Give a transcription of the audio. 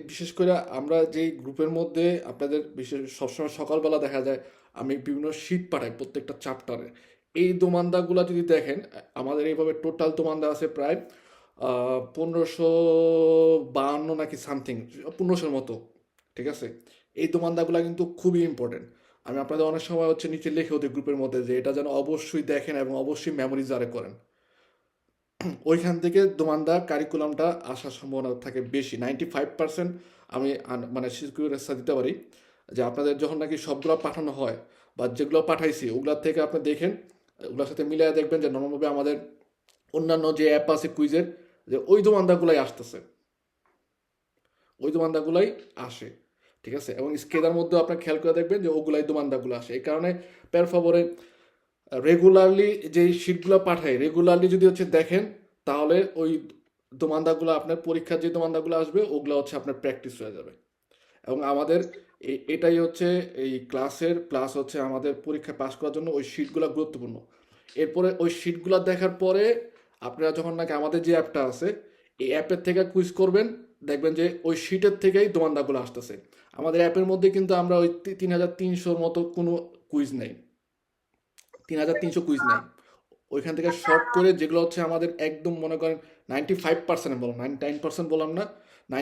বিশেষ করে আমরা যেই গ্রুপের মধ্যে আপনাদের বিশেষ সবসময় সকালবেলা দেখা যায় আমি বিভিন্ন শীট পাঠাই প্রত্যেকটা চ্যাপ্টারে। এই দোমানদাগুলা যদি দেখেন, আমাদের এইভাবে টোটাল দোমানদা আছে প্রায় 1552 নাকি সামথিং, 1500-র মতো। ঠিক আছে, এই দোমানদাগুলা কিন্তু খুবই ইম্পর্টেন্ট। আমি আপনাদের অনেক সময় হচ্ছে নিচে লিখেও দিই গ্রুপের মধ্যে যে এটা যেন অবশ্যই দেখেন এবং অবশ্যই মেমোরি জারে করেন। ওইখান থেকে দোমানদা কারিকুলামটা আসার সম্ভাবনা থাকে বেশি, 95%। আমি মানে সিকিউরিটি দিতে পারি যে আপনাদের যখন নাকি সবগুলো পাঠানো হয় বা যেগুলো পাঠাইছি ওগুলোর থেকে আপনি দেখেন, ওগুলোর সাথে মিলিয়ে দেখবেন যে নর্মালভাবে আমাদের অন্যান্য যে অ্যাপ আছে কুইজের, যে ওই দোমানদাগুলাই আসতেছে, ওই দোমানদাগুলাই আসে। ঠিক আছে, এবং স্কেদার মধ্যেও আপনার খেয়াল করে দেখবেন যে ওগুলাই দোমানদাগুলো আসে। এই কারণে পের ফেভরে রেগুলারলি যেই শিটগুলো পাঠায় রেগুলারলি যদি হচ্ছে দেখেন, তাহলে ওই দোমানদাগুলো আপনার পরীক্ষার যে দোমানদাগুলো আসবে ওগুলো হচ্ছে আপনার প্র্যাকটিস হয়ে যাবে। এবং আমাদের এটাই হচ্ছে এই ক্লাসের প্লাস হচ্ছে আমাদের পরীক্ষায় পাস করার জন্য ওই শিটগুলো গুরুত্বপূর্ণ। এরপরে ওই শিটগুলো দেখার পরে আপনারা যখন নাকি আমাদের যে অ্যাপটা আছে এই অ্যাপের থেকে কুইজ করবেন, দেখবেন যে ওই শিটের থেকেই দোমানদাগুলো আসতেছে। আমাদের অ্যাপের মধ্যে কিন্তু আমরা ওই 3300-র মতো কোনো কুইজ নেই, 3300 কুইজ নাই। ওইখান থেকে শর্ট করে যেগুলো হচ্ছে আমাদের একদম মনে করেন 95% বললাম, 99% বললাম না,